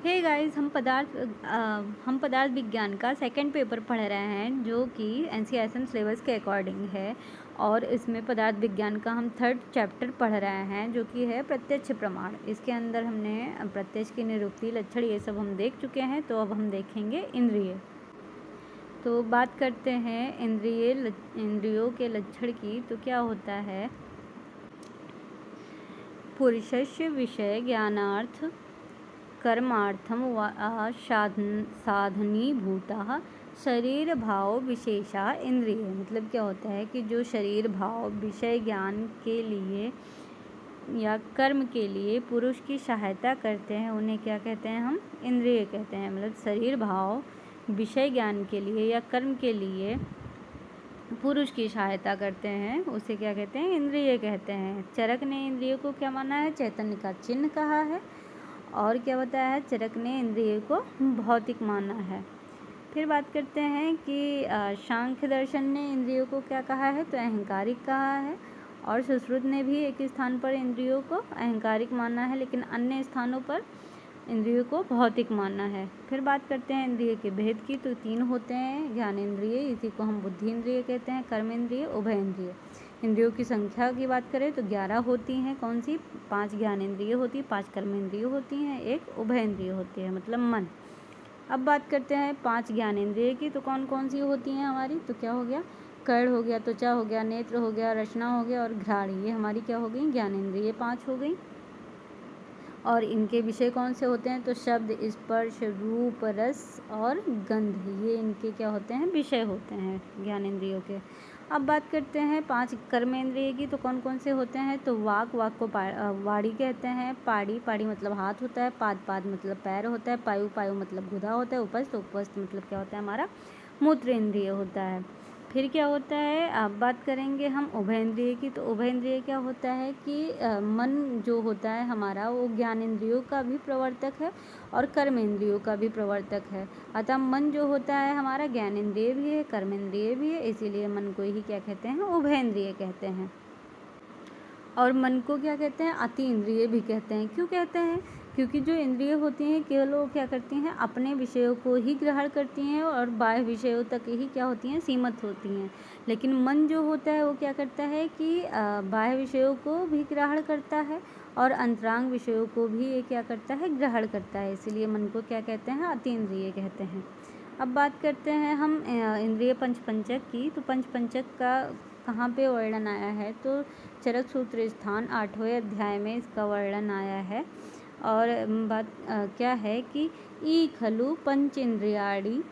Hey guys, हम पदार्थ विज्ञान का सेकंड पेपर पढ़ रहे हैं जो कि एनसीईआरटी सिलेबस के अकॉर्डिंग है। और इसमें पदार्थ विज्ञान का हम थर्ड चैप्टर पढ़ रहे हैं जो कि है प्रत्यक्ष प्रमाण। इसके अंदर हमने प्रत्यक्ष की निरुक्ति, लक्षण ये सब हम देख चुके हैं। तो अब हम देखेंगे इंद्रिय। तो बात करते हैं इंद्रियों के लक्षण की। तो क्या होता है, पुरुषस्य विषय ज्ञानार्थ कर्मार्थम वा साधनीभूतः शरीर भाव विशेषा इंद्रिय। मतलब क्या होता है कि जो शरीर भाव विषय ज्ञान के लिए या कर्म के लिए पुरुष की सहायता करते हैं उन्हें क्या कहते हैं, हम इंद्रिय कहते हैं। मतलब शरीर भाव विषय ज्ञान के लिए या कर्म के लिए पुरुष की सहायता करते हैं उसे क्या कहते हैं, इंद्रिय कहते हैं। चरक ने इंद्रिय को क्या माना है, चैतन्य का चिन्ह कहा है। और क्या बताया है, चरक ने इंद्रिय को भौतिक माना है। फिर बात करते हैं कि सांख्य दर्शन ने इंद्रियों को क्या कहा है, तो अहंकारिक कहा है। और सुश्रुत ने भी एक स्थान पर इंद्रियों को अहंकारिक माना है, लेकिन अन्य स्थानों पर इंद्रियों को भौतिक माना है। फिर बात करते हैं इंद्रिय के भेद की। तो 3 होते हैं, ज्ञान इंद्रिय, इसी को हम बुद्धि इंद्रिय कहते हैं, कर्म इंद्रिय, उभय इंद्रिय। इंद्रियों की संख्या की बात करें तो 11 होती हैं। कौन सी, 5 ज्ञान इंद्रिय होती है, 5 कर्म इंद्रिय होती हैं, 1 उभय इंद्रिय होती है मतलब मन। अब बात करते हैं 5 ज्ञान इंद्रिय की। तो कौन कौन सी होती हैं हमारी, तो क्या हो गया, कर्ण हो गया, त्वचा हो गया, नेत्र हो गया, रचना हो गया और घ्राण, ये हमारी क्या हो गई, ज्ञान इंद्रिय 5 हो गई। और इनके विषय कौन से होते हैं, तो शब्द, स्पर्श, रूप, रस और गंध, ये इनके क्या होते हैं, विषय होते हैं ज्ञानेंद्रियों के। अब बात करते हैं 5 कर्मेंद्रिय की। तो कौन कौन से होते हैं, तो वाक को वाणी कहते हैं, पाड़ी मतलब हाथ होता है, पाद मतलब पैर होता है, पायु मतलब गुदा होता है, उपस्थ मतलब क्या होता है, हमारा मूत्र इंद्रिय होता है। फिर क्या होता है, अब बात करेंगे हम उभय इंद्रिय की। तो उभय इंद्रिय क्या होता है कि मन जो होता है हमारा, वो ज्ञान इंद्रियों का भी प्रवर्तक है और कर्म इंद्रियों का भी प्रवर्तक है। अतः मन जो होता है हमारा ज्ञान इंद्रिय भी है, कर्म इंद्रिय भी है, इसीलिए मन को ही क्या कहते हैं, उभय इंद्रिय कहते हैं। और मन को क्या कहते हैं, अति इंद्रिय भी कहते हैं। क्यों कहते हैं, क्योंकि जो इंद्रिय होती हैं केवल वो क्या करती हैं, अपने विषयों को ही ग्रहण करती हैं और बाह्य विषयों तक ही क्या होती हैं, सीमित होती हैं। लेकिन मन जो होता है वो क्या करता है कि बाह्य विषयों को भी ग्रहण करता है और अंतरांग विषयों को भी ये क्या करता है, ग्रहण करता है। इसीलिए मन को क्या कहते हैं, अति इंद्रिय कहते हैं। अब बात करते हैं हम इंद्रिय पंचक की। तो पंचक का कहाँ पे वर्णन आया है, तो चरक सूत्र स्थान 8वें अध्याय में इसका वर्णन आया है। और बात क्या है कि ई खलु पंच इंद्रियाणि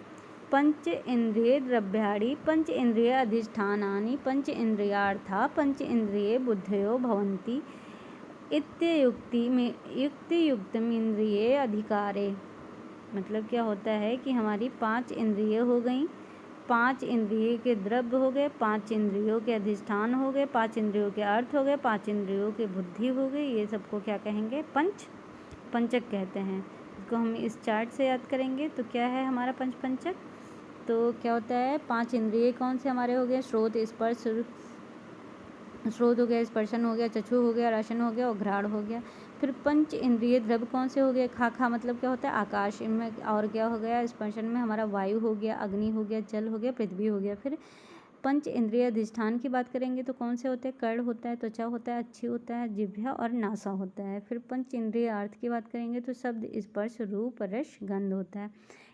पंच इंद्रिय द्रव्याणि पंच इंद्रिय अधिष्ठानानि पंच इंद्रियार्था पंच इंद्रिय बुद्धयो भवन्ति युक्तियुक्तम इंद्रिय अधिकारे। मतलब क्या होता है कि हमारी 5 इंद्रिय हो गई, 5 इंद्रिय के द्रव्य हो गए, 5 इंद्रियों के अधिष्ठान हो गए, 5 इंद्रियों के अर्थ हो गए, 5 इंद्रियों की बुद्धि हो गई। ये सबको क्या कहेंगे, पंचक कहते हैं। इसको हम इस चार्ट से याद करेंगे। तो क्या है हमारा पंचक, तो क्या होता है, 5 इंद्रिय कौन से हमारे हो गए, श्रोत हो गया, स्पर्शन हो गया, चक्षु हो गया, रसन हो गया और घ्राण हो गया। फिर पंच इंद्रिय द्रव्य कौन से हो गए, खा मतलब क्या होता है, आकाश, इनमें और क्या हो गया, स्पर्शन में हमारा वायु हो गया, अग्नि हो गया, जल हो गया, पृथ्वी हो गया। फिर पंच इंद्रिय अधिष्ठान की बात करेंगे तो कौन से होते हैं, कर्ण होता है, त्वचा होता है, अच्छी होता है, जिह्वा और नासा होता है। फिर पंच इंद्रिय अर्थ की बात करेंगे तो शब्द, स्पर्श, रूप, रस, गंध होता है।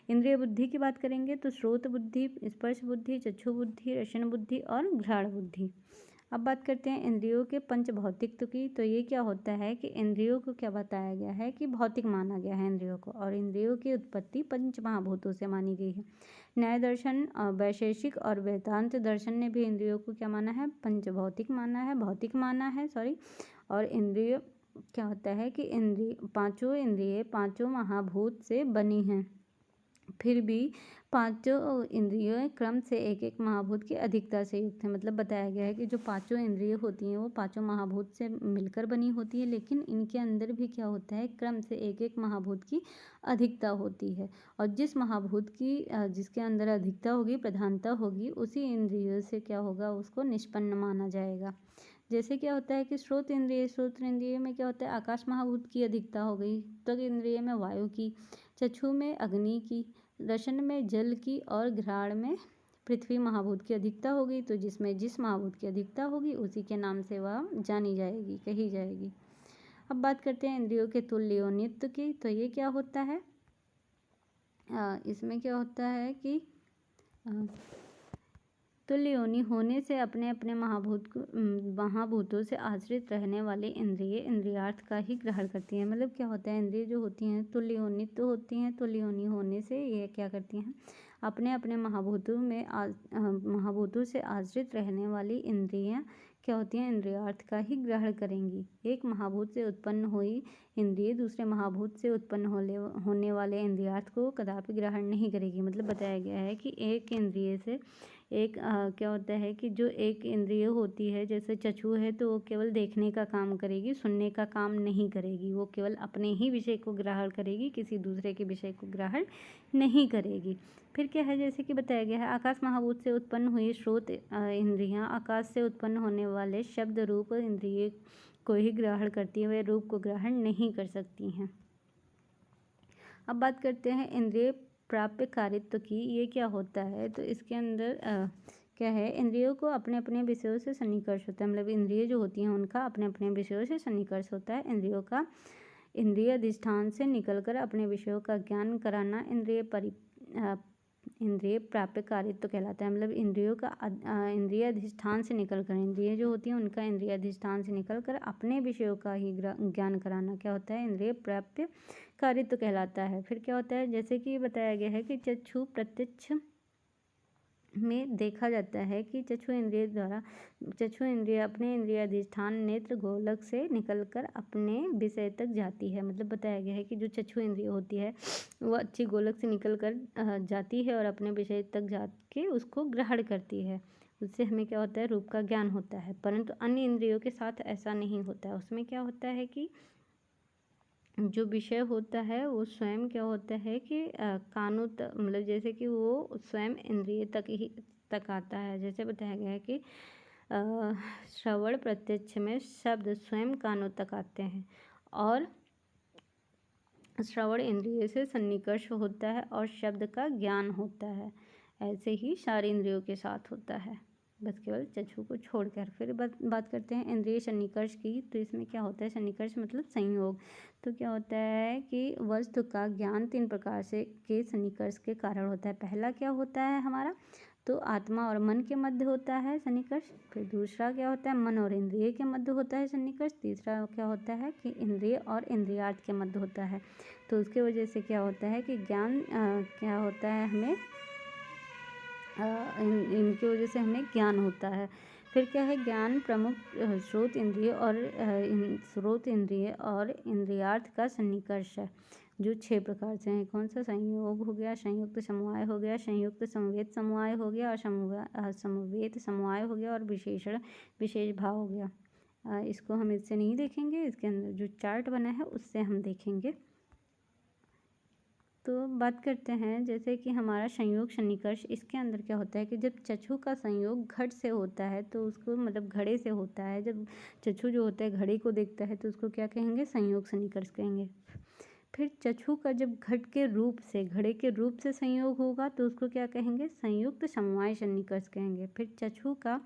इंद्रिय बुद्धि की बात करेंगे तो श्रोत बुद्धि, स्पर्श बुद्धि, चक्षु बुद्धि, रसन बुद्धि और घ्राण बुद्धि। अब बात करते हैं इंद्रियों के पंच भौतिकत्व की। तो ये क्या होता है कि इंद्रियों को क्या बताया गया है कि भौतिक माना गया है इंद्रियों को, और इंद्रियों की उत्पत्ति पंच महाभूतों से मानी गई है। न्याय दर्शन, वैशेषिक और वेदांत दर्शन ने भी इंद्रियों को क्या माना है, भौतिक माना है सॉरी। और इंद्रिय क्या होता है कि पांचों इंद्रिय पांचों महाभूत से बनी हैं। फिर भी पांचों इंद्रियों क्रम से एक एक महाभूत की अधिकता से युक्त है। मतलब बताया गया है कि जो पांचों इंद्रिय होती हैं वो पांचों महाभूत से मिलकर बनी होती है, लेकिन इनके अंदर भी क्या होता है, क्रम से एक एक महाभूत की अधिकता होती है। और जिस महाभूत की जिसके अंदर अधिकता होगी, प्रधानता होगी, उसी इंद्रियों से क्या होगा, उसको निष्पन्न माना जाएगा। जैसे क्या होता है कि श्रोत इंद्रिय में क्या होता है, आकाश महाभूत की अधिकता हो गई, त्वक इंद्रिय में वायु की, चक्षु में अग्नि की, रसन में जल की और घ्राण में पृथ्वी महाभूत की अधिकता होगी। तो जिसमें जिस महाभूत की अधिकता होगी उसी के नाम से वह जानी जाएगी, कही जाएगी। अब बात करते हैं इंद्रियों के तुल्योनित्व की। तो ये क्या होता है, इसमें क्या होता है कि तुल्योनि होने से अपने अपने महाभूतों से आश्रित रहने वाले इंद्रिय इंद्रियार्थ का ही ग्रहण करती हैं। मतलब क्या होता है, इंद्रिय जो होती हैं तुल्योनित तो होती हैं, तुल्योनि होने से ये क्या करती हैं, अपने अपने महाभूतों से आश्रित रहने वाली इंद्रियां क्या होती हैं, इंद्रियार्थ का ही ग्रहण करेंगी। एक महाभूत से उत्पन्न हुई इंद्रिय दूसरे महाभूत से उत्पन्न होने वाले इंद्रियार्थ को कदापि ग्रहण नहीं करेगी। मतलब बताया गया है कि एक इंद्रिय से एक क्या होता है कि जो एक इंद्रिय होती है, जैसे चक्षु है, तो वो केवल देखने का काम करेगी, सुनने का काम नहीं करेगी। वो केवल अपने ही विषय को ग्रहण करेगी, किसी दूसरे के विषय को ग्रहण नहीं करेगी। फिर क्या है, जैसे कि बताया गया है, आकाश महाभूत से उत्पन्न हुई श्रोत इंद्रियां आकाश से उत्पन्न होने वाले शब्द रूप इंद्रिय को ही ग्रहण करती है, वे रूप को ग्रहण नहीं कर सकती हैं। अब बात करते हैं इंद्रिय प्राप्य कारित्व की। ये क्या होता है, तो इसके अंदर क्या है, इंद्रियों को अपने अपने विषयों से सन्निकर्ष होता है। मतलब इंद्रिय जो होती हैं उनका अपने अपने विषयों से सन्निकर्ष होता है। इंद्रियों का इंद्रिय अधिष्ठान से निकलकर अपने विषयों का ज्ञान कराना इंद्रिय प्राप्य कारित्व कहलाता है। मतलब इंद्रियों का इंद्रिय अधिष्ठान से निकलकर, इंद्रिय जो होती हैं उनका इंद्रिय अधिष्ठान से निकलकर अपने विषयों का ही ज्ञान कराना क्या होता है, इंद्रिय प्राप्य कारित्व कहलाता है। फिर क्या होता है, जैसे कि बताया गया है कि चक्षु प्रत्यक्ष में देखा जाता है कि चक्षु इंद्रिय अपने इंद्रिय अधिष्ठान नेत्र गोलक से निकलकर अपने विषय तक जाती है। मतलब बताया गया है कि जो चक्षु इंद्रिय होती है वह अच्छी गोलक से निकलकर जाती है और अपने विषय तक जाके उसको ग्रहण करती है। उससे हमें क्या होता है, रूप का ज्ञान होता है। परंतु अन्य इंद्रियों के साथ ऐसा नहीं होता है। उसमें क्या होता है कि जो विषय होता है वो स्वयं क्या होता है कि कानों तक, मतलब जैसे कि वो स्वयं इंद्रिय तक आता है। जैसे बताया गया है कि श्रवण प्रत्यक्ष में शब्द स्वयं कानों तक आते हैं और श्रवण इंद्रिय से सन्निकर्ष होता है और शब्द का ज्ञान होता है। ऐसे ही सारे इंद्रियों के साथ होता है, बस केवल चक्षु को छोड़कर। फिर बात करते हैं इंद्रिय सन्निकर्ष की। तो इसमें क्या होता है, सन्निकर्ष मतलब संयोग। तो क्या होता है कि वस्तु का ज्ञान 3 प्रकार से के सन्निकर्ष के कारण होता है। पहला क्या होता है हमारा, तो आत्मा और मन के मध्य होता है सन्निकर्ष। फिर दूसरा क्या होता है, मन और इंद्रिय के मध्य होता है सन्निकर्ष। तीसरा क्या होता है कि इंद्रिय और इंद्रियार्थ के मध्य होता है। तो उसके वजह से क्या होता है कि ज्ञान क्या होता है, हमें इनकी वजह से हमें ज्ञान होता है। फिर क्या है, ज्ञान प्रमुख स्रोत इंद्रिय और इंद्रियार्थ का सन्निकर्ष है, जो 6 प्रकार से हैं। कौन सा, संयोग हो गया, संयुक्त समवाय हो गया, संयुक्त समवेत समवाय हो गया, और समवेत समवाय हो गया, और विशेष भाव हो गया। इसको हम इससे नहीं देखेंगे, इसके अंदर जो चार्ट बना है उससे हम देखेंगे। तो बात करते हैं जैसे कि हमारा संयोग सन्निकर्ष। इसके अंदर क्या होता है कि जब चक्षु का संयोग घट से होता है तो उसको, मतलब घड़े से होता है। जब चक्षु जो होता है घड़े को देखता है तो उसको क्या कहेंगे, संयोग सन्निकर्ष कहेंगे। फिर चक्षु का जब घट के रूप से, घड़े के रूप से संयोग होगा तो उसको क्या कहेंगे, संयुक्त समवाय सन्निकर्ष कहेंगे। फिर चक्षु का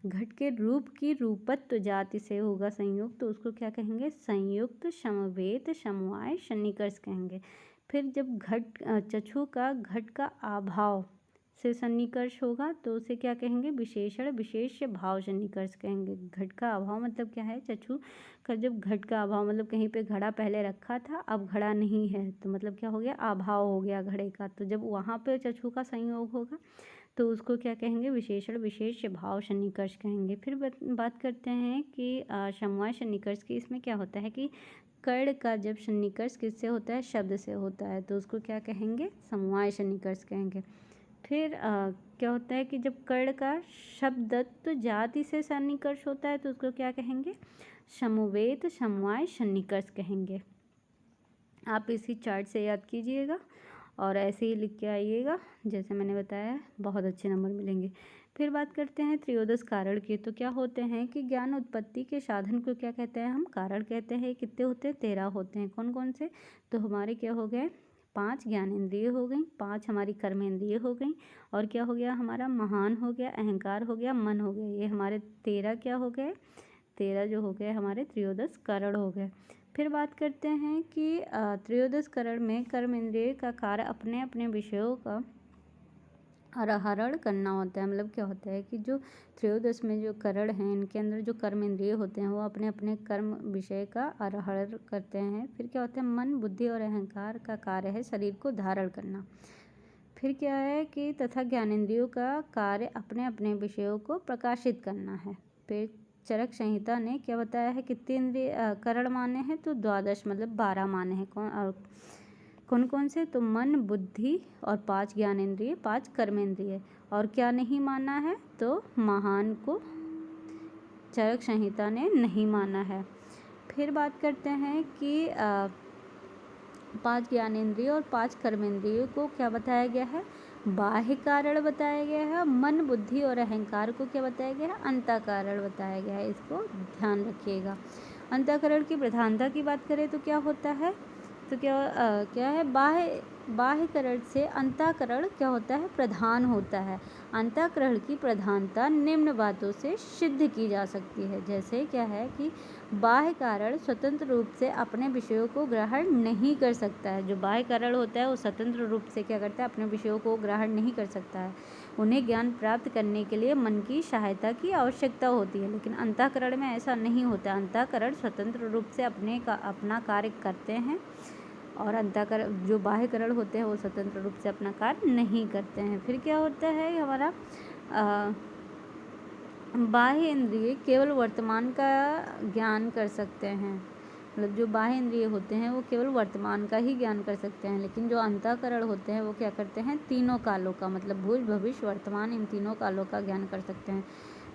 घट के रूप की रूपत्व जाति से होगा संयोग, तो उसको क्या कहेंगे, संयुक्त समवेत समवाय सन्निकर्ष कहेंगे। फिर जब चक्षु का घट का अभाव से सन्निकर्ष होगा तो उसे क्या कहेंगे, विशेषण विशेष भाव सन्निकर्ष कहेंगे। घट का अभाव मतलब क्या है, चक्षु का जब घट का अभाव, मतलब कहीं पे घड़ा पहले रखा था अब घड़ा नहीं है, तो मतलब क्या हो गया, अभाव हो गया घड़े का। तो जब वहाँ पे चक्षु का संयोग होगा तो उसको क्या कहेंगे, विशेषण विशेष भाव सन्निकर्ष कहेंगे। फिर बात करते हैं कि समवाय सन्निकर्ष की। इसमें क्या होता है कि कर्ण का जब सन्निकर्ष किससे होता है, शब्द से होता है, तो उसको क्या कहेंगे, समवाय सन्निकर्ष कहेंगे। फिर क्या होता है कि जब कर्ण का शब्दत्व जाति से सन्निकर्ष होता है तो उसको क्या कहेंगे, समवेत समवाय सन्निकर्ष कहेंगे। आप इसी चार्ट से याद कीजिएगा और ऐसे ही लिख के आइएगा, जैसे मैंने बताया बहुत अच्छे नंबर मिलेंगे। फिर बात करते हैं त्रयोदश कारण की। तो क्या होते हैं कि ज्ञान उत्पत्ति के साधन को क्या कहते हैं, हम कारण कहते हैं। कितने होते हैं, 13 होते हैं। कौन कौन से, तो हमारे क्या हो गए, 5 ज्ञानेंद्रिय हो गई, 5 हमारी कर्मेंद्रिय हो गई, और क्या हो गया हमारा महान हो गया, अहंकार हो गया, मन हो गया। ये हमारे 13 क्या हो गए, 13 जो हो गए हमारे त्रयोदश करण हो गए। फिर बात करते हैं कि त्रयोदश करण में कर्मेंद्रिय का कार्य अपने अपने विषयों का आरोहण करना होता है। मतलब क्या होता है कि जो त्रयोदश में जो करण हैं, इनके अंदर जो कर्मेंद्रिय होते हैं वो अपने अपने कर्म विषय का आरोहण करते हैं। फिर क्या होता है, मन, बुद्धि और अहंकार का कार्य है शरीर को धारण करना। फिर क्या है कि तथा ज्ञानेंद्रियों का कार्य अपने अपने विषयों को प्रकाशित करना है। फिर चरक संहिता ने क्या बताया है, कितने इंद्रिय करण माने हैं, तो 12 मतलब 12 माने हैं। कौन कौन से, तो मन, बुद्धि और 5 ज्ञानेंद्रिय, 5 कर्मेंद्रिय। और क्या नहीं माना है, तो महान को चरक संहिता ने नहीं माना है। फिर बात करते हैं कि 5 ज्ञानेंद्रिय और 5 कर्मेंद्रियों को क्या बताया गया है, बाह्य कारण बताया गया है। मन, बुद्धि और अहंकार को क्या बताया गया है, अंतःकरण बताया गया है। इसको ध्यान रखिएगा। अंतःकरण की प्रधानता की बात करें तो क्या होता है, तो क्या है, बाह्यकरण से अंतःकरण क्या होता है, प्रधान होता है। अंतःकरण की प्रधानता निम्न बातों से सिद्ध की जा सकती है। जैसे क्या है कि बाह्य कारण स्वतंत्र रूप से अपने विषयों को ग्रहण नहीं कर सकता है। जो बाह्य कारण होता है वो स्वतंत्र रूप से क्या करता है, अपने विषयों को ग्रहण नहीं कर सकता है। उन्हें ज्ञान प्राप्त करने के लिए मन की सहायता की आवश्यकता होती है, लेकिन अंतःकरण में ऐसा नहीं होता। अंतःकरण स्वतंत्र रूप से अपना कार्य करते हैं, और अंतःकरण जो बाह्यकरण होते हैं वो स्वतंत्र रूप से अपना कार्य नहीं करते हैं। फिर क्या होता है हमारा बाह्य इंद्रिय केवल वर्तमान का ज्ञान कर सकते हैं। मतलब जो बाह्य इंद्रिय होते हैं वो केवल वर्तमान का ही ज्ञान कर सकते हैं, लेकिन जो अंतःकरण होते हैं वो क्या करते हैं, तीनों कालों का, मतलब भूत, भविष्य, वर्तमान, इन तीनों कालों का ज्ञान कर सकते हैं।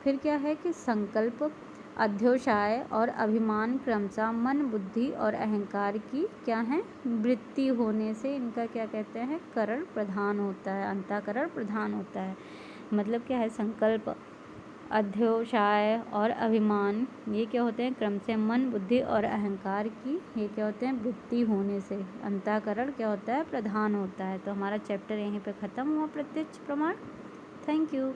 फिर क्या है कि संकल्प, अध्योषाय और अभिमान क्रमशः मन, बुद्धि और अहंकार की क्या है, वृत्ति होने से इनका क्या कहते हैं, करण प्रधान होता है, अंतःकरण प्रधान होता है। मतलब क्या है, संकल्प, अध्योषाय और अभिमान, ये क्या होते हैं, क्रम से मन, बुद्धि और अहंकार की ये क्या होते हैं, वृत्ति होने से अंतःकरण क्या होता है, प्रधान होता है। तो हमारा चैप्टर यहीं पे ख़त्म हुआ, प्रत्यक्ष प्रमाण। Thank you.